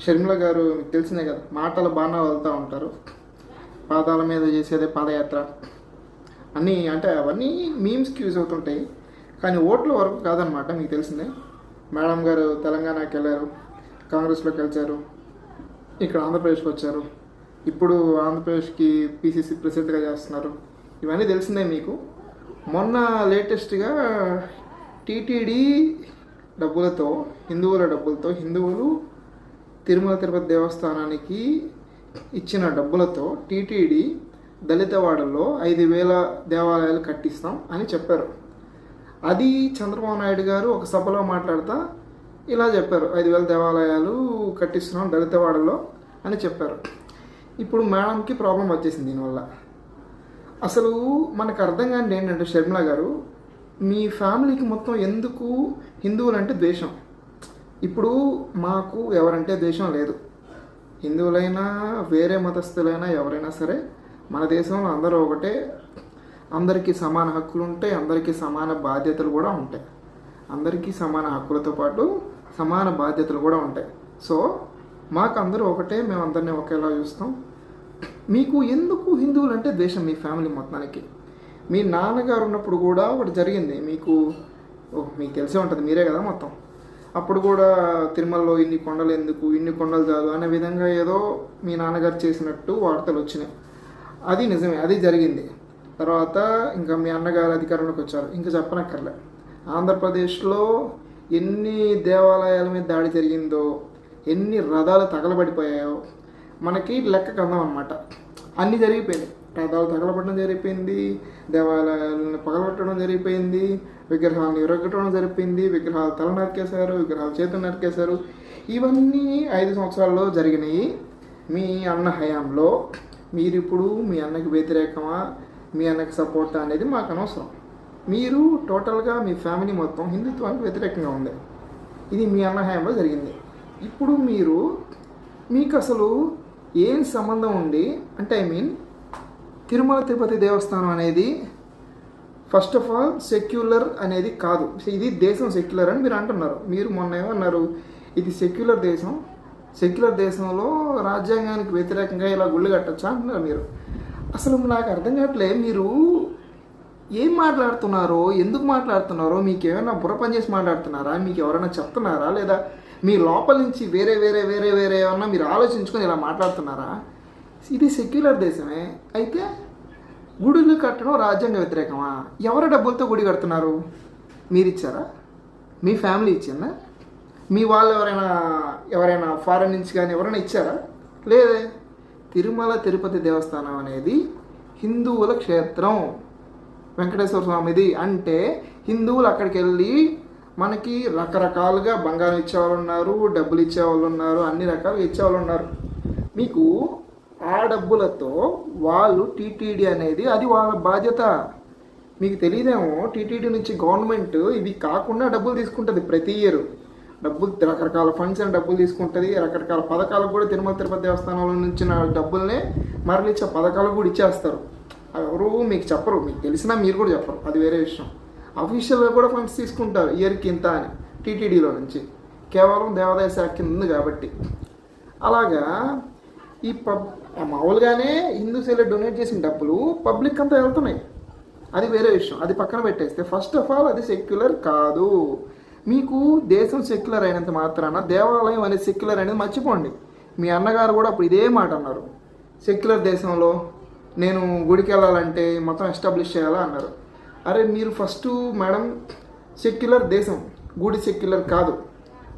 షర్మిల గారు మీకు తెలిసిందే కదా, మాటలు బాగా వెళ్తూ ఉంటారు. పాదాల మీద చేసేదే పాదయాత్ర అన్నీ, అంటే అవన్నీ మీమ్స్కి యూజ్ అవుతుంటాయి, కానీ ఓట్ల వరకు కాదనమాట. మీకు తెలిసిందే. మేడం గారు తెలంగాణకి వెళ్ళారు, కాంగ్రెస్లోకి గెలిచారు, ఇక్కడ ఆంధ్రప్రదేశ్కి వచ్చారు, ఇప్పుడు ఆంధ్రప్రదేశ్కి పీసీసీ ప్రెసిడెంట్గా చేస్తున్నారు. ఇవన్నీ తెలిసిందే మీకు. మొన్న లేటెస్ట్గా టీటీడీ డబ్బులతో, హిందువుల డబ్బులతో, హిందువులు తిరుమల తిరుపతి దేవస్థానానికి ఇచ్చిన డబ్బులతో టీటీడీ దళితవాడలో 5,000 దేవాలయాలు కట్టిస్తాం అని చెప్పారు. అది చంద్రబాబు నాయుడు గారు ఒక సభలో మాట్లాడుతూ ఇలా చెప్పారు, 5,000 దేవాలయాలు కట్టిస్తున్నాం దళితవాడలో అని చెప్పారు. ఇప్పుడు మేడంకి ప్రాబ్లం వచ్చేసింది దీనివల్ల. అసలు మనకు అర్థం కానిది ఏంటంటే, షర్మిల గారు మీ ఫ్యామిలీకి మొత్తం ఎందుకు హిందువులంటే ద్వేషం? ఇప్పుడు మాకు ఎవరంటే ద్వేషం లేదు. హిందువులైనా వేరే మతస్థులైనా ఎవరైనా సరే మన దేశంలో అందరూ ఒకటే. అందరికీ సమాన హక్కులు ఉంటాయి, అందరికీ సమాన బాధ్యతలు కూడా ఉంటాయి. అందరికీ సమాన హక్కులతో పాటు సమాన బాధ్యతలు కూడా ఉంటాయి. సో మాకు అందరూ ఒకటే, మేము అందరినీ ఒకేలా చూస్తాం. మీకు ఎందుకు హిందువులు అంటే ద్వేషం మీ ఫ్యామిలీ మొత్తానికి? మీ నాన్నగారు ఉన్నప్పుడు కూడా ఒకటి జరిగింది, మీకు తెలిసే ఉంటుంది, మీరే కదా మొత్తం. అప్పుడు కూడా తిరుమలలో ఇన్ని కొండలు ఎందుకు, ఇన్ని కొండలు చాలు అనే విధంగా ఏదో మీ నాన్నగారు చేసినట్టు వార్తలు వచ్చినాయి. అది నిజమే, అది జరిగింది. తర్వాత ఇంకా మీ అన్నగారు అధికారంలోకి వచ్చారు, ఇంకా చెప్పనక్కర్లే. ఆంధ్రప్రదేశ్లో ఎన్ని దేవాలయాల మీద దాడి జరిగిందో, ఎన్ని రథాలు తగలబడిపోయాయో మనకి లెక్క కందాం అనమాట. అన్నీ జరిగిపోయినాయి. రథాలు తగలబడడం జరిగిపోయింది, దేవాలయాలను పగలగొట్టడం జరిగిపోయింది, విగ్రహాలను ఇరగొట్టడం జరిగిపోయింది, విగ్రహాలు తల నరికేశారు, విగ్రహాలు చేతులు నరికేశారు. ఇవన్నీ 5 సంవత్సరాల్లో జరిగినాయి మీ అన్న హయాంలో. మీరు ఇప్పుడు మీ అన్నకి వ్యతిరేకమా, మీ అన్నకి సపోర్ట్ అనేది మాకు అనవసరం. మీరు టోటల్గా మీ ఫ్యామిలీ మొత్తం హిందుత్వానికి వ్యతిరేకంగా ఉంది. ఇది మీ అన్న హయాంలో జరిగింది. ఇప్పుడు మీకు అసలు ఏం సంబంధం ఉంది అంటే, తిరుమల తిరుపతి దేవస్థానం అనేది ఫస్ట్ ఆఫ్ ఆల్ సెక్యులర్ అనేది కాదు. ఇది దేశం సెక్యులర్ అని మీరు అంటున్నారు. మీరు మొన్న ఏమన్నారు, ఇది సెక్యులర్ దేశం, సెక్యులర్ దేశంలో రాజ్యాంగానికి వ్యతిరేకంగా ఇలా గుళ్ళు కట్టచ్చా అంటున్నారు మీరు. అసలు నాకు అర్థం కావట్లే, మీరు ఏం మాట్లాడుతున్నారో, ఎందుకు మాట్లాడుతున్నారో, మీకు ఏమైనా బుర్ర పని చేసి మాట్లాడుతున్నారా, మీకు ఎవరైనా చెప్తున్నారా, లేదా మీ లోపల నుంచి వేరే వేరే వేరే వేరే ఏమన్నా మీరు ఆలోచించుకొని ఇలా మాట్లాడుతున్నారా? ఇది సెక్యులర్ దేశమే అయితే గుడులు కట్టడం రాజ్యాంగ వ్యతిరేకమా? ఎవరి డబ్బులతో గుడి కడుతున్నారు? మీరు ఇచ్చారా? మీ ఫ్యామిలీ ఇచ్చిందా? మీ వాళ్ళు ఎవరైనా ఫారెన్ నుంచి కానీ ఎవరైనా ఇచ్చారా? లేదే. తిరుమల తిరుపతి దేవస్థానం అనేది హిందువుల క్షేత్రం, వెంకటేశ్వర స్వామిది. అంటే హిందువులు అక్కడికి వెళ్ళి మనకి రకరకాలుగా బంగారం ఇచ్చేవాళ్ళు ఉన్నారు, డబ్బులు ఇచ్చేవాళ్ళు ఉన్నారు, అన్ని రకాలుగా ఇచ్చేవాళ్ళు ఉన్నారు. మీకు ఆ డబ్బులతో వాళ్ళు టీటీడీ అనేది అది వాళ్ళ బాధ్యత. మీకు తెలియదేమో, టీటీడీ నుంచి గవర్నమెంట్ ఇవి కాకుండా డబ్బులు తీసుకుంటుంది ప్రతి ఇయర్. డబ్బులు రకరకాల ఫండ్స్ అని డబ్బులు తీసుకుంటుంది, రకరకాల పథకాలకు కూడా తిరుమల తిరుపతి దేవస్థానంలో నుంచి డబ్బుల్నే మరలిచ్చే పథకాలకు కూడా ఇచ్చేస్తారు. ఎవరు మీకు చెప్పరు, మీకు తెలిసినా మీరు కూడా చెప్పరు, అది వేరే విషయం. అఫీషియల్గా కూడా ఫండ్స్ తీసుకుంటారు ఇయర్కి ఇంత అని టీటీడీలో నుంచి, కేవలం దేవాదాయ శాఖ కింద ఉంది కాబట్టి. అలాగా ఈ మామూలుగానే హిందూస్ డొనేట్ చేసిన డబ్బులు పబ్లిక్ అంతా వెళ్తున్నాయి, అది వేరే విషయం. అది పక్కన పెట్టేస్తే ఫస్ట్ ఆఫ్ ఆల్ అది సెక్యులర్ కాదు. మీకు దేశం సెక్యులర్ అయినంత మాత్రాన దేవాలయం అనేది సెక్యులర్ అనేది మర్చిపోండి. మీ అన్నగారు కూడా అప్పుడు ఇదే మాట అన్నారు, సెక్యులర్ దేశంలో నేను గుడికి వెళ్ళాలంటే మొత్తం ఎస్టాబ్లిష్ చేయాలా అన్నారు. అరే మీరు ఫస్ట్ మేడం, సెక్యులర్ దేశం, గుడి సెక్యులర్ కాదు.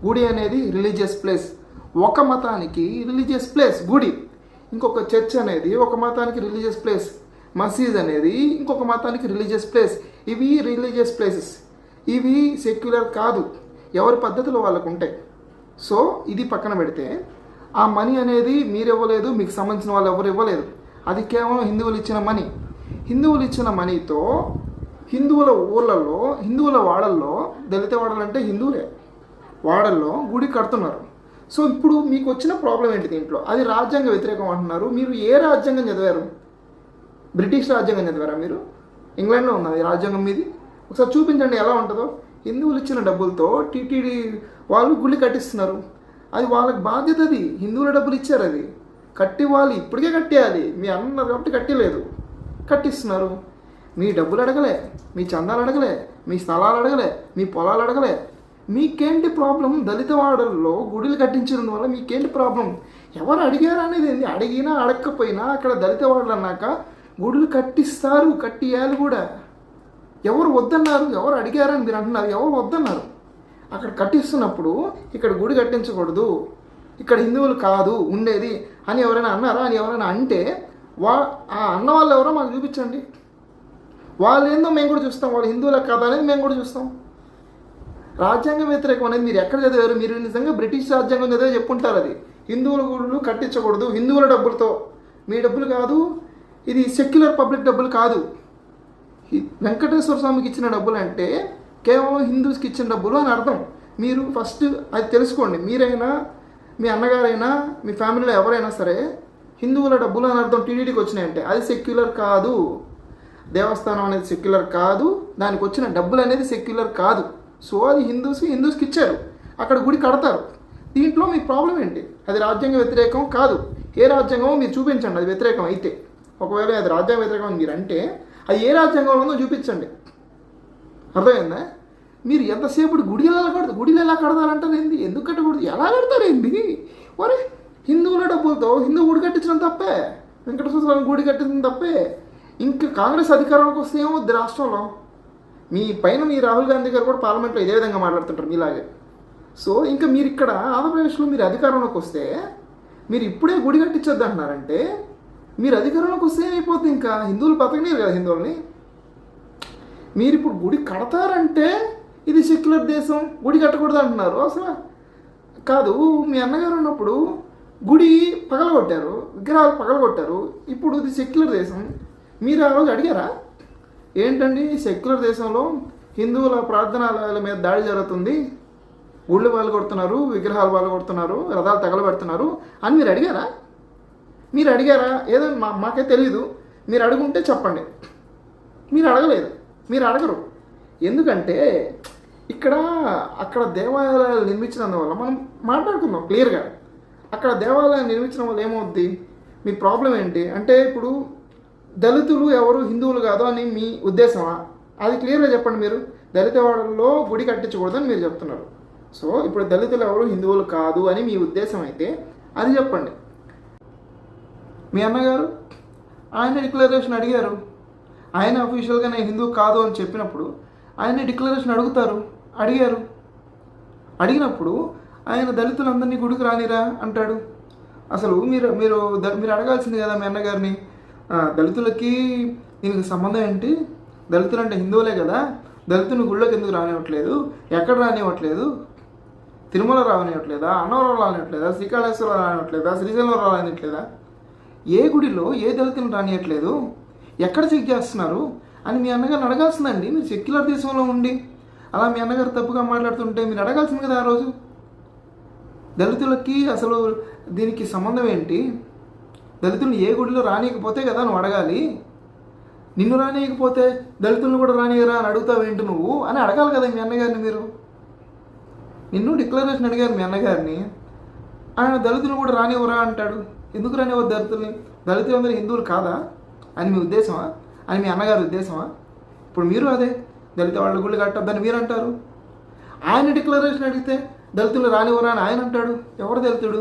గుడి అనేది రిలీజియస్ ప్లేస్, ఒక మతానికి రిలీజియస్ ప్లేస్ గుడి, ఇంకొక చర్చ్ అనేది ఒక మతానికి రిలీజియస్ ప్లేస్, మసీద్ అనేది ఇంకొక మతానికి రిలీజియస్ ప్లేస్. ఇవి రిలీజియస్ ప్లేసెస్, ఇవి సెక్యులర్ కాదు. ఎవరి పద్ధతులు వాళ్ళకు ఉంటాయి. సో ఇది పక్కన పెడితే ఆ మనీ అనేది మీరు ఇవ్వలేదు, మీకు సంబంధించిన వాళ్ళు ఎవరు ఇవ్వలేదు, అది కేవలం హిందువులు ఇచ్చిన మనీ. హిందువులు ఇచ్చిన మనీతో హిందువుల ఊళ్ళల్లో, హిందువుల వాడల్లో, దళిత వాడలు అంటే హిందువులే, వాడల్లో గుడి కడుతున్నారు. సో ఇప్పుడు మీకు వచ్చిన ప్రాబ్లం ఏంటి దీంట్లో? అది రాజ్యాంగ వ్యతిరేకం అంటున్నారు. మీరు ఏ రాజ్యాంగం చదివారు? బ్రిటిష్ రాజ్యాంగం చదివారా మీరు? ఇంగ్లాండ్లో ఉన్నది రాజ్యాంగం మీది. ఒకసారి చూపించండి ఎలా ఉంటుందో. హిందువులు ఇచ్చిన డబ్బులతో టీటీడీ వాళ్ళు గుడి కట్టిస్తున్నారు. అది వాళ్ళకి బాధ్యత, అది హిందువుల డబ్బులు ఇచ్చారు, అది కట్టివ్వాలి, ఇప్పటికే కట్టేయాలి. మీ అన్నారు కాబట్టి కట్టలేదు, కట్టిస్తున్నారు. మీ డబ్బులు అడగలే, మీ చందాలు అడగలే, మీ స్థలాలు అడగలే, మీ పొలాలు అడగలే. మీకేంటి ప్రాబ్లం? దళిత వాడల్లో గుడిలు కట్టించడం వల్ల మీకేంటి ప్రాబ్లం? ఎవరు అడిగారు అనేది ఏంది? అడిగినా అడగకపోయినా అక్కడ దళిత వాడలు అన్నాక గుడులు కట్టిస్తారు, కట్టియాలి కూడా. ఎవరు వద్దన్నారు? ఎవరు అడిగారని మీరు అంటున్నారు, ఎవరు వద్దన్నారు? అక్కడ కట్టిస్తున్నప్పుడు ఇక్కడ గుడి కట్టించకూడదు, ఇక్కడ హిందువులు కాదు ఉండేది అని ఎవరైనా అన్నారా? అని ఎవరైనా అంటే ఆ అన్న వాళ్ళు ఎవరో మాకు చూపించండి. వాళ్ళు ఏందో మేము కూడా చూస్తాం, వాళ్ళు హిందువులకు కాదా అనేది మేము కూడా చూస్తాం. రాజ్యాంగ వ్యతిరేకం అనేది మీరు ఎక్కడ చదివారు? మీరు నిజంగా బ్రిటిష్ రాజ్యాంగం చదివే చెప్పుంటారు. అది హిందువుల గుళ్ళు కట్టించకూడదు, హిందువుల డబ్బులతో. మీ డబ్బులు కాదు, ఇది సెక్యులర్ పబ్లిక్ డబ్బులు కాదు. వెంకటేశ్వర స్వామికి ఇచ్చిన డబ్బులు అంటే కేవలం హిందూస్కి ఇచ్చిన డబ్బులు అని అర్థం. మీరు ఫస్ట్ అది తెలుసుకోండి. మీరైనా, మీ అన్నగారైనా, మీ ఫ్యామిలీలో ఎవరైనా సరే హిందువుల డబ్బులు అని అర్థం టీడీడీకి వచ్చినాయంటే అది సెక్యులర్ కాదు. దేవస్థానం అనేది సెక్యులర్ కాదు, దానికి వచ్చిన డబ్బులు అనేది సెక్యులర్ కాదు. సో అది హిందూస్కి ఇచ్చారు, అక్కడ గుడి కడతారు. దీంట్లో మీ ప్రాబ్లం ఏంటి? అది రాజ్యాంగ వ్యతిరేకం కాదు. ఏ రాజ్యాంగమో మీరు చూపించండి అది వ్యతిరేకం అయితే. ఒకవేళ అది రాజ్యాంగ వ్యతిరేకం అని మీరు అంటే అది ఏ రాజ్యాంగంలో ఉందో చూపించండి. అర్థమైందా? మీరు ఎంతసేపు గుడిలు ఎలా కడతారంటారు ఏంది? ఎందుకు కట్టకూడదు? ఎలా కడతారు ఏంది? ఒరే, హిందువుల డబ్బులతో హిందూ గుడి కట్టించడం తప్పే, వెంకటేశ్వర స్వామి గుడి కట్టించడం తప్పే. ఇంకా కాంగ్రెస్ అధికారంలోకి వస్తే ఏమవుద్ది రాష్ట్రంలో? మీ పైన మీ రాహుల్ గాంధీ గారు కూడా పార్లమెంట్లో ఇదే విధంగా మాట్లాడుతుంటారు మీలాగే. సో ఇంకా మీరు ఇక్కడ ఆంధ్రప్రదేశ్లో మీరు అధికారంలోకి వస్తే మీరు ఇప్పుడే గుడి కట్టించొద్దు అంటున్నారంటే మీరు అధికారంలోకి వస్తే ఏమైపోతుంది? ఇంకా హిందువులు బతకలేరు కదా హిందువుల్ని. మీరు ఇప్పుడు గుడి కడతారంటే ఇది సెక్యులర్ దేశం, గుడి కట్టకూడదు అంటున్నారు. అసలు కాదు, మీ అన్నగారు ఉన్నప్పుడు గుడి పగలగొట్టారు, విగ్రహాలు పగలగొట్టారు. ఇప్పుడు ఇది సెక్యులర్ దేశం. మీరు ఆ రోజు అడిగారా? ఏంటండి సెక్యులర్ దేశంలో హిందువుల ప్రార్థనాలయాల మీద దాడి జరుగుతుంది, గుళ్ళు వాళ్ళు కొడుతున్నారు, విగ్రహాలు వాళ్ళు కొడుతున్నారు, రథాలు తగలబెడుతున్నారు అని మీరు అడిగారా? మీరు అడిగారా? ఏదో మాకే తెలీదు. మీరు అడుగుంటే చెప్పండి. మీరు అడగలేదు, మీరు అడగరు. ఎందుకంటే అక్కడ దేవాలయాలు నిర్మించినందువల్ల మనం మాట్లాడుకుందాం క్లియర్గా. అక్కడ దేవాలయాలు నిర్మించడం వల్ల ఏమవుద్ది? మీ ప్రాబ్లం ఏంటి అంటే ఇప్పుడు దళితులు ఎవరు హిందువులు కాదు అని మీ ఉద్దేశమా? అది క్లియర్గా చెప్పండి. మీరు దళిత వాడల్లో గుడి కట్టించకూడదని మీరు చెప్తున్నారు. సో ఇప్పుడు దళితులు ఎవరు హిందువులు కాదు అని మీ ఉద్దేశం అయితే అది చెప్పండి. మీ అన్నగారు ఆయన డిక్లరేషన్ అడిగారు, ఆయన అఫీషియల్గా నేను హిందువు కాదు అని చెప్పినప్పుడు ఆయన డిక్లరేషన్ అడిగారు. అడిగినప్పుడు ఆయన దళితులందరినీ గుడికి రానిరా అంటాడు. అసలు మీరు అడగాల్సింది కదా మీ అన్నగారిని, దళితులకి దీనికి సంబంధం ఏంటి? దళితులు అంటే హిందువులే కదా, దళితుని గుళ్ళకి ఎందుకు రానివ్వట్లేదు, ఎక్కడ రానివ్వట్లేదు, తిరుమల రానివ్వట్లేదా, అన్నవరం రానివ్వట్లేదా, శ్రీకాళేశ్వరం రానివ్వట్లేదా, శ్రీశైలం రానివ్వట్లేదా, ఏ గుడిలో ఏ దళితులను రానివ్వట్లేదు, ఎక్కడ చెక్ చేస్తున్నారు అని మీ అన్నగారిని అడగాల్సిందండి. మీరు సెక్యులర్ దేశంలో ఉండి అలా మీ అన్నగారు తప్పుగా మాట్లాడుతుంటే మీరు అడగాల్సింది కదా ఆ రోజు. దళితులకి అసలు దీనికి సంబంధం ఏంటి? దళితులను ఏ గుడిలో రానియకపోతే కదా నువ్వు అడగాలి. నిన్ను రానియకపోతే దళితులను కూడా రానియరా అని అడుగుతావేంటి నువ్వు అని అడగాలి కదా మీ అన్నగారిని. మీరు నిన్ను డిక్లరేషన్ అడిగారు మీ అన్నగారిని, ఆయన దళితులను కూడా రానివ్వరా అంటాడు. ఎందుకు రానివ్వరు దళితుల్ని? దళితులందరూ హిందువులు కాదా అని మీ ఉద్దేశమా? అని మీ అన్నగారి ఉద్దేశమా? ఇప్పుడు మీరు అదే దళిత వాళ్ళ గుళ్ళు కట్టొద్దని మీరు అంటారు. ఆయన డిక్లరేషన్ అడిగితే దళితులు రానివ్వరా అని ఆయన అంటాడు. ఎవరు దళితుడు?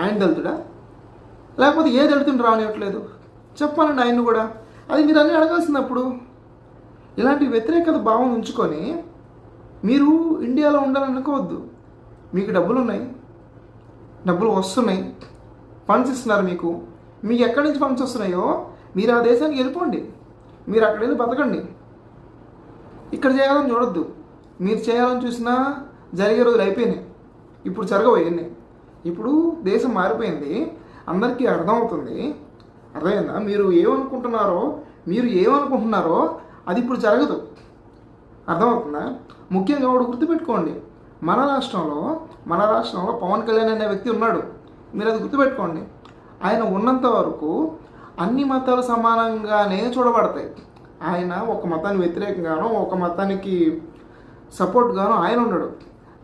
ఆయన దళితుడా? లేకపోతే ఏ దళితుని రానివ్వట్లేదు చెప్పాలండి ఆయన్ని కూడా. అది మీరు అన్నీ అడగాల్సినప్పుడు ఇలాంటి వ్యతిరేకత భావం ఉంచుకొని మీరు ఇండియాలో ఉండాలనుకోవద్దు. మీకు డబ్బులు ఉన్నాయి, డబ్బులు వస్తున్నాయి, ఫండ్స్ ఇస్తున్నారు. మీకు ఎక్కడి నుంచి ఫండ్స్ వస్తున్నాయో మీరు ఆ దేశానికి వెళ్ళిపోండి, మీరు అక్కడ వెళ్ళి బతకండి. ఇక్కడ చేయాలని చూడొద్దు. మీరు చేయాలని చూసినా జరిగే రోజులు అయిపోయినాయి, ఇప్పుడు జరగబోయినాయి. ఇప్పుడు దేశం మారిపోయింది, అందరికీ అర్థమవుతుంది. అర్థమైందా? మీరు ఏమనుకుంటున్నారో అది ఇప్పుడు జరగదు. అర్థమవుతుందా? ముఖ్యంగా ఒకటి గుర్తుపెట్టుకోండి, మన రాష్ట్రంలో పవన్ కళ్యాణ్ అనే వ్యక్తి ఉన్నాడు. మీరు అది గుర్తుపెట్టుకోండి. ఆయన ఉన్నంత వరకు అన్ని మతాలు సమానంగానే చూడబడతాయి. ఆయన ఒక మతానికి వ్యతిరేకంగానో ఒక మతానికి సపోర్ట్గానో ఆయన ఉండడు.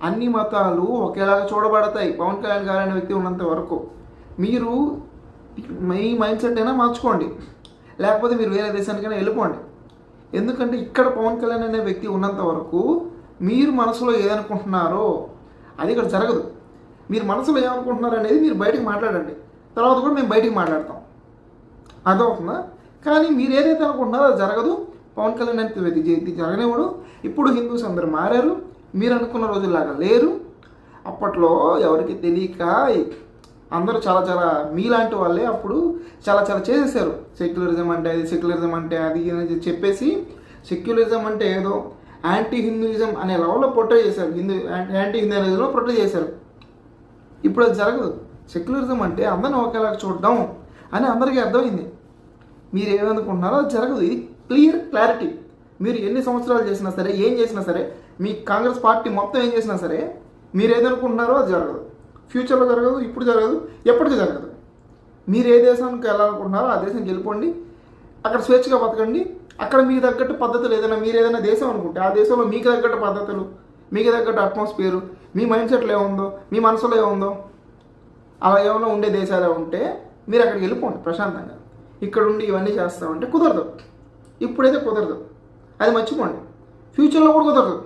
అన్ని మతాలు ఒకేలాగా చూడబడతాయి పవన్ కళ్యాణ్ గారు అనే వ్యక్తి ఉన్నంత వరకు. మీరు మీ మైండ్ సెట్ అయినా మార్చుకోండి, లేకపోతే మీరు వేరే దేశానికైనా వెళ్ళిపోండి. ఎందుకంటే ఇక్కడ పవన్ కళ్యాణ్ అనే వ్యక్తి ఉన్నంత వరకు మీరు మనసులో ఏదనుకుంటున్నారో అది ఇక్కడ జరగదు. మీరు మనసులో ఏమనుకుంటున్నారు అనేది మీరు బయటకు మాట్లాడండి, తర్వాత కూడా మేము బయటికి మాట్లాడతాం, అర్థమవుతుందా? కానీ మీరు ఏదైతే అనుకుంటున్నారో అది జరగదు. పవన్ కళ్యాణ్ అనే వ్యక్తి జరగనివ్వడు. ఇప్పుడు హిందూస్ అందరు మారారు, మీరు అనుకున్న రోజుల్లాగా లేరు. అప్పట్లో ఎవరికి తెలియక అందరూ చాలా మీలాంటి వాళ్ళే అప్పుడు చాలా చేసేసారు. సెక్యులరిజం అంటే అది, సెక్యులరిజం అంటే అది అని చెప్పేసి సెక్యులరిజం అంటే ఏదో యాంటీ హిందూయిజం అనే లెవెల్లో ప్రొట్రే చేశారు. యాంటీ హిందూయిజంలో ప్రొట్రే చేశారు. ఇప్పుడు అది జరగదు. సెక్యులరిజం అంటే అందరిని ఒకేలాగా చూడడం అని అందరికీ అర్థమైంది. మీరు ఏమనుకుంటున్నారో అది జరగదు. ఇది క్లారిటీ. మీరు ఎన్ని సంవత్సరాలు చేసినా సరే, ఏం చేసినా సరే, మీ కాంగ్రెస్ పార్టీ మొత్తం ఏం చేసినా సరే, మీరు ఏదనుకుంటున్నారో అది జరగదు. ఫ్యూచర్లో జరగదు, ఇప్పుడు జరగదు, ఎప్పటికీ జరగదు. మీరు ఏ దేశానికి వెళ్ళాలనుకుంటున్నారో ఆ దేశానికి వెళ్ళిపోండి, అక్కడ స్వేచ్ఛగా బతకండి. అక్కడ మీకు తగ్గట్టు పద్ధతులు మీరు ఏదైనా దేశం అనుకుంటే ఆ దేశంలో మీకు తగ్గట్టు పద్ధతులు, మీకు తగ్గట్టు అట్మాస్ఫియర్, మీ మైండ్ సెట్లో ఏముందో, మీ మనసులో ఏముందో అలా ఏమైనా ఉండే దేశాలే ఉంటే మీరు అక్కడికి వెళ్ళిపోండి ప్రశాంతంగా. ఇక్కడ ఉండి ఇవన్నీ చేస్తామంటే కుదరదు. ఇప్పుడైతే కుదరదు, అది మర్చిపోండి. ఫ్యూచర్లో కూడా కుదరదు.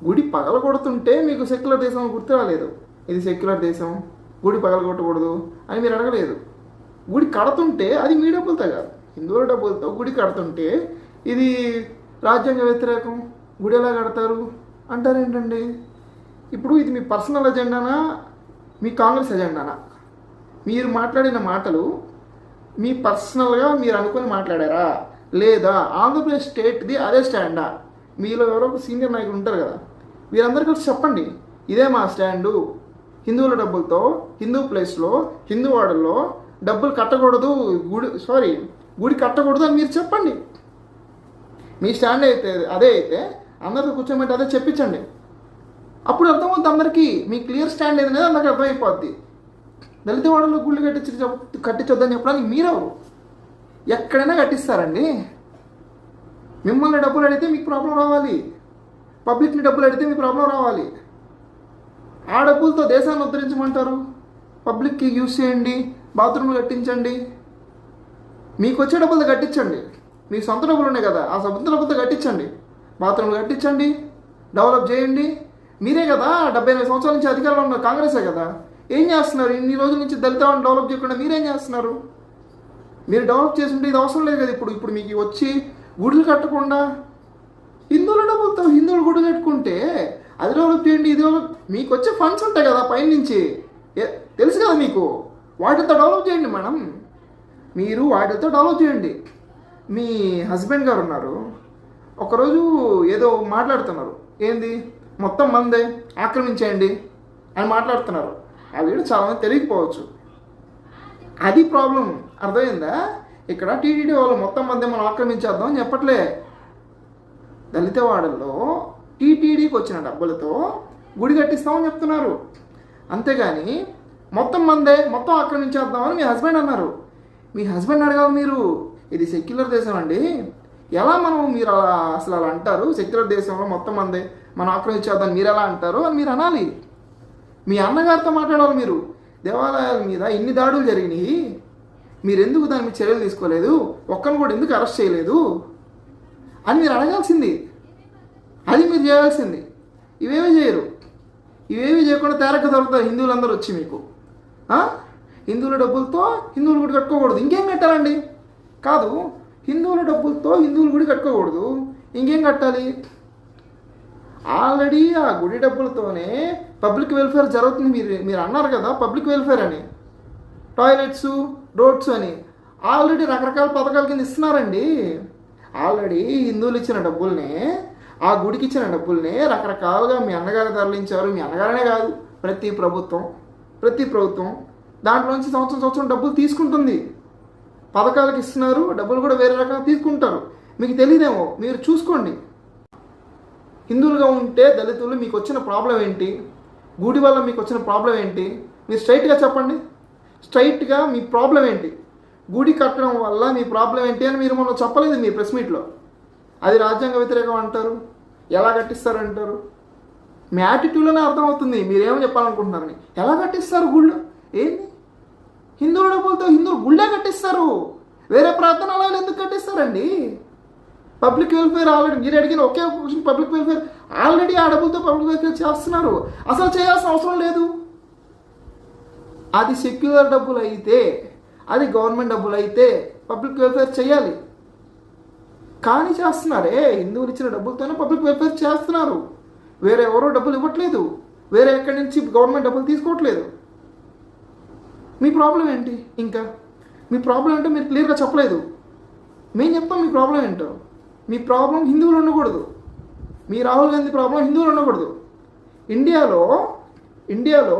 గుడి పగలగొడుతుంటే మీకు సెక్యులర్ దేశం గుర్తు రాలేదు. ఇది సెక్యులర్ దేశం, గుడి పగలగొట్టకూడదు అని మీరు అడగలేదు. గుడి కడుతుంటే అది మీ డబ్బులతో కాదు, హిందువుల డబ్బులతో గుడి కడుతుంటే ఇది రాజ్యాంగ వ్యతిరేకం, గుడి ఎలా కడతారు అంటారేంటండి? ఇప్పుడు ఇది మీ పర్సనల్ ఎజెండానా, మీ కాంగ్రెస్ ఎజెండానా? మీరు మాట్లాడిన మాటలు మీ పర్సనల్గా మీరు అనుకుని మాట్లాడారా లేదా ఆంధ్రప్రదేశ్ స్టేట్ది అదే స్టాండా? మీలో ఎవరో ఒక సీనియర్ నాయకులు ఉంటారు కదా, వీరందరికీ వచ్చి చెప్పండి, ఇదే మా స్టాండు, హిందువుల డబ్బులతో హిందూ ప్లేస్లో హిందూ వాడల్లో డబ్బులు కట్టకూడదు, గుడి కట్టకూడదు అని మీరు చెప్పండి. మీ స్టాండ్ అయితే అదే అయితే అందరితో కూర్చోబెట్టి అదే చెప్పించండి. అప్పుడు అర్థమవుతుంది అందరికీ, మీ క్లియర్ స్టాండ్ ఏదనేది అందరికి అర్థమైపోద్ది. దళిత వాడలో గుళ్ళు కట్టించొద్దని చెప్పడానికి మీరెవరు? ఎక్కడైనా కట్టిస్తారండి. మిమ్మల్ని డబ్బులు అడిగితే మీకు ప్రాబ్లం రావాలి, పబ్లిక్ని డబ్బులు అడిగితే మీకు ప్రాబ్లం రావాలి. ఆ డబ్బులతో దేశాన్ని ఉద్ధరించమంటారు. పబ్లిక్కి యూజ్ చేయండి, బాత్రూమ్లు కట్టించండి, మీకు వచ్చే డబ్బులతో కట్టించండి. మీ సొంత డబ్బులు ఉన్నాయి కదా, ఆ సొంత డబ్బులతో కట్టించండి, బాత్రూమ్లు కట్టించండి, డెవలప్ చేయండి. మీరే కదా 78 సంవత్సరాల నుంచి అధికారంలో ఉన్న కాంగ్రెసే కదా. ఏం చేస్తున్నారు? ఇన్ని రోజుల నుంచి దళిత వాళ్ళని డెవలప్ చేయకుండా మీరేం చేస్తున్నారు? మీరు డెవలప్ చేస్తుంటే ఇది అవసరం లేదు కదా. ఇప్పుడు మీకు వచ్చి గుడులు కట్టకుండా హిందువుల డబ్బులతో హిందువులు గుడి కట్టుకుంటే అది డెవలప్ చేయండి, ఇది డెవలప్, మీకు వచ్చే ఫండ్స్ ఉంటాయి కదా పైనుంచి, తెలుసు కదా మీకు, వాటితో డెవలప్ చేయండి మేడం. మీరు వాటితో డెవలప్ చేయండి. మీ హస్బెండ్ గారు ఉన్నారు, ఒకరోజు ఏదో మాట్లాడుతున్నారు, ఏంది మొత్తం మందే ఆక్రమించేయండి అని మాట్లాడుతున్నారు. ఆ వీడియో చాలామంది తెలియకపోవచ్చు, అది ప్రాబ్లం. అర్థమైందా? ఇక్కడ టీటీడీ వాళ్ళు మొత్తం మందే మనం ఆక్రమించేద్దాం అని చెప్పట్లే. దళితవాడల్లో టీటీడీకి వచ్చిన డబ్బులతో గుడి కట్టిస్తామని చెప్తున్నారు. అంతేగాని మొత్తం మందే మొత్తం ఆక్రమించేద్దామని మీ హస్బెండ్ అన్నారు. మీ హస్బెండ్ అడగాలి మీరు, ఇది సెక్యులర్ దేశం అండి, ఎలా మీరు అసలు అలా అంటారు? సెక్యులర్ దేశంలో మొత్తం మందే మనం ఆక్రమించేద్దాం మీరు ఎలా అంటారు అని మీరు అనాలి. మీ అన్నగారితో మాట్లాడాలి మీరు. దేవాలయాల మీద ఇన్ని దాడులు జరిగినాయి, మీరు ఎందుకు దాని మీద చర్యలు తీసుకోలేదు, ఒక్కరిని కూడా ఎందుకు అరెస్ట్ చేయలేదు అని మీరు అడగాల్సింది. అది మీరు చేయాల్సింది. ఇవేమీ చేయరు. ఇవేమీ చేయకుండా తేరక దొరుకుతారు హిందువులందరూ వచ్చి మీకు. హిందువుల డబ్బులతో హిందువులు గుడి కట్టుకోకూడదు, ఇంకేం కట్టాలండి? కాదు, హిందువుల డబ్బులతో హిందువులు గుడి కట్టుకోకూడదు, ఇంకేం కట్టాలి? ఆల్రెడీ ఆ గుడి డబ్బులతోనే పబ్లిక్ వెల్ఫేర్ జరుగుతుంది. మీరు అన్నారు కదా పబ్లిక్ వెల్ఫేర్ అని, టాయిలెట్స్, రోడ్స్ అని ఆల్రెడీ రకరకాల పథకాల కింద ఇస్తున్నారండి. ఆల్రెడీ హిందువులు ఇచ్చిన డబ్బుల్నే, ఆ గుడికి ఇచ్చిన డబ్బుల్నే రకరకాలుగా మీ అన్నగారు తరలించారు. మీ అన్నగారనే కాదు, ప్రతి ప్రభుత్వం దాంట్లోంచి సంవత్సరం డబ్బులు తీసుకుంటుంది. పథకాలకు ఇస్తున్నారు, డబ్బులు కూడా వేరే రకంగా తీసుకుంటారు. మీకు తెలియదేమో, మీరు చూసుకోండి. హిందువులుగా ఉంటే దళితులు మీకు వచ్చిన ప్రాబ్లం ఏంటి, గుడి వల్ల మీకు వచ్చిన ప్రాబ్లం ఏంటి, మీరు స్ట్రైట్గా చెప్పండి. స్ట్రైట్గా మీ ప్రాబ్లం ఏంటి, గుడి కట్టడం వల్ల మీ ప్రాబ్లం ఏంటి అని మీరు మొన్న చెప్పలేదు మీ ప్రెస్ మీట్లో. అది రాజ్యాంగ వ్యతిరేకం అంటారు, ఎలా కట్టిస్తారంటారు. మీ యాటిట్యూడ్లోనే అర్థమవుతుంది మీరేమో చెప్పాలనుకుంటున్నారని. ఎలా కట్టిస్తారు గుళ్ళు? ఏంది హిందువుల డబ్బులతో హిందువులు గుళ్ళే కట్టిస్తారు, వేరే ప్రార్థనాలయాలు ఎందుకు కట్టిస్తారండి? పబ్లిక్ వెల్ఫేర్ ఆల్రెడీ మీరు అడిగిన ఒకే ఒక క్వశ్చన్, పబ్లిక్ వెల్ఫేర్ ఆల్రెడీ ఆ డబ్బులతో పబ్లిక్ వెల్ఫేర్ చేస్తున్నారు. అసలు చేయాల్సిన అవసరం లేదు. అది సెక్యులర్ డబ్బులు అయితే, అది గవర్నమెంట్ డబ్బులు అయితే పబ్లిక్ వెల్ఫేర్ చేయాలి. కానీ చేస్తున్నారే, హిందువులు ఇచ్చిన డబ్బులతోనే పబ్లిక్ వెల్ఫేర్ చేస్తున్నారు. వేరే ఎవరో డబ్బులు ఇవ్వట్లేదు, వేరే ఎక్కడి నుంచి గవర్నమెంట్ డబ్బులు తీసుకోవట్లేదు. మీ ప్రాబ్లం ఏంటి? ఇంకా మీ ప్రాబ్లం ఏంటో మీరు క్లియర్గా చెప్పలేదు. మేము చెప్తాం మీ ప్రాబ్లం ఏంటో. మీ ప్రాబ్లం హిందువులు ఉండకూడదు. మీ రాహుల్ గాంధీ ప్రాబ్లం హిందువులు ఉండకూడదు. ఇండియాలో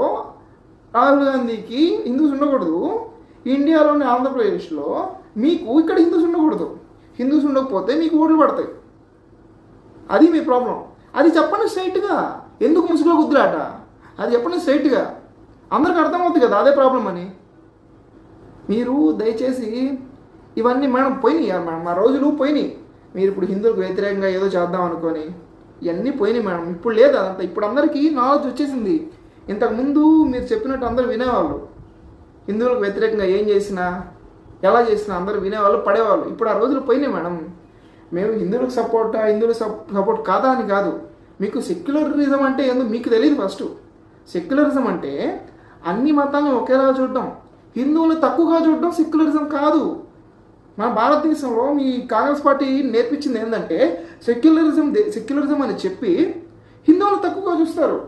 రాహుల్ గాంధీకి హిందూస్ ఉండకూడదు. ఇండియాలోని ఆంధ్రప్రదేశ్లో మీకు ఇక్కడ హిందూస్ ఉండకూడదు. హిందూస్ ఉండకపోతే మీకు ఓట్లు పడతాయి. అది మీ ప్రాబ్లం. అది చెప్పండి స్ట్రైట్గా. ఎందుకు ముసుగులో గుద్దులాట? అది చెప్పండి స్ట్రైట్గా. అందరికి అర్థమవుతుంది కదా అదే ప్రాబ్లం అని. మీరు దయచేసి ఇవన్నీ మేడం పోయినాయి మేడం, మా రోజులు పోయినాయి. మీరు ఇప్పుడు హిందువులకు వ్యతిరేకంగా ఏదో చేద్దాం అనుకొని ఇవన్నీ పోయినాయి మేడం. ఇప్పుడు లేదు అదంతా. ఇప్పుడు అందరికీ నాలెడ్జ్ వచ్చేసింది. ఇంతకుముందు మీరు చెప్పినట్టు అందరూ వినేవాళ్ళు. హిందువులకు వ్యతిరేకంగా ఏం చేసినా ఎలా చేసినా అందరూ వినేవాళ్ళు, పడేవాళ్ళు. ఇప్పుడు ఆ రోజులు పోయినాయి మేడం. మేము హిందువులకు సపోర్ట్ కాదా అని కాదు. మీకు సెక్యులరిజం అంటే ఏందో మీకు తెలియదు. ఫస్ట్ సెక్యులరిజం అంటే అన్ని మతాలను ఒకేలా చూడడం, హిందువులు తక్కువగా చూడడం సెక్యులరిజం కాదు. మన భారతదేశంలో మీ కాంగ్రెస్ పార్టీ నేర్పించింది ఏంటంటే సెక్యులరిజం అని చెప్పి హిందువులు తక్కువగా చూస్తారు.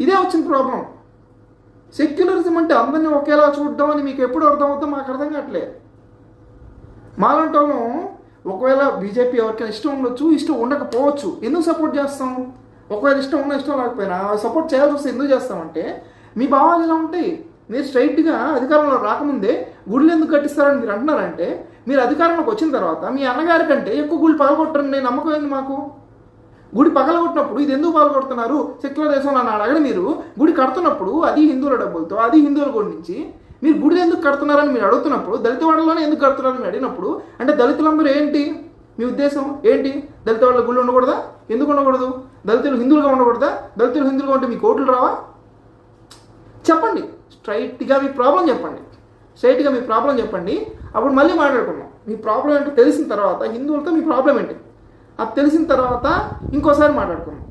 ఇదే వచ్చిన ప్రాబ్లం. సెక్యులరిజం అంటే అందరినీ ఒకేలా చూడడం అని మీకు ఎప్పుడు అర్థమవుతుందో మాకు అర్థం కావట్లేదు. మాలాంటి వాళ్ళం ఒకవేళ బీజేపీ ఎవరికైనా ఇష్టం ఉండొచ్చు, ఇష్టం ఉండకపోవచ్చు. ఎందుకు సపోర్ట్ చేస్తాం? ఒకవేళ ఇష్టం ఉన్నా ఇష్టం లేకపోయినా సపోర్ట్ చేయాల్సి వస్తే ఎందుకు చేస్తామంటే మీ భావాలు ఇలా ఉంటాయి. మీరు స్ట్రైట్గా అధికారంలో రాకముందే గుళ్ళు ఎందుకు కట్టిస్తారని మీరు అంటున్నారంటే, మీరు అధికారంలోకి వచ్చిన తర్వాత మీ అన్నగారి కంటే ఎక్కువ గుళ్ళు పగలగొట్టరని నమ్మకం ఏంది మాకు? గుడి పగలగొట్టినప్పుడు ఇది ఎందుకు పగలగొడుతున్నారు సెక్యులర్ దేశంలో అని అడగని మీరు. గుడి కడుతున్నప్పుడు అది హిందువుల డబ్బులతో, అది హిందువుల గుడి నుంచి మీరు గుడిని ఎందుకు కడుతున్నారని మీరు అడుగుతున్నప్పుడు, దళిత వాడలోనే ఎందుకు కడుతున్నారని మీరు అడిగినప్పుడు, అంటే దళితులందరూ ఏంటి మీ ఉద్దేశం ఏంటి? దళిత వాళ్ళ గుళ్ళు ఉండకూడదా? ఎందుకు ఉండకూడదు? దళితులు హిందువులుగా ఉండకూడదా? దళితులు హిందువులుగా ఉంటే మీకు ఓట్లు రావా? చెప్పండి స్ట్రైట్గా మీ ప్రాబ్లం చెప్పండి. అప్పుడు మళ్ళీ మాట్లాడుకున్నాం. మీ ప్రాబ్లం ఏంటో తెలిసిన తర్వాత హిందువులతో మీ ప్రాబ్లం ఏంటి అది తెలిసిన తర్వాత ఇంకోసారి మాట్లాడుకున్నాం.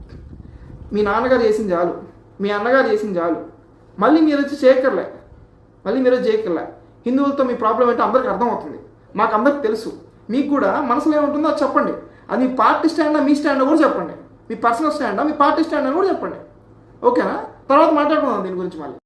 మీ నాన్నగారు చేసింది చాలు, మీ అన్నగారు చేసింది చాలు, మళ్ళీ మీరు వచ్చి చేయక్కర్లే. హిందువులతో మీ ప్రాబ్లం ఏంటో అందరికీ అర్థమవుతుంది, మాకు అందరికి తెలుసు. మీకు కూడా మనసులో ఏముంటుందో అది చెప్పండి. అది మీ పార్టీ స్టాండా మీ స్టాండా కూడా చెప్పండి. మీ పర్సనల్ స్టాండా మీ పార్టీ స్టాండా కూడా చెప్పండి. ఓకేనా? తర్వాత మాట్లాడుకుందాం దీని గురించి మళ్ళీ.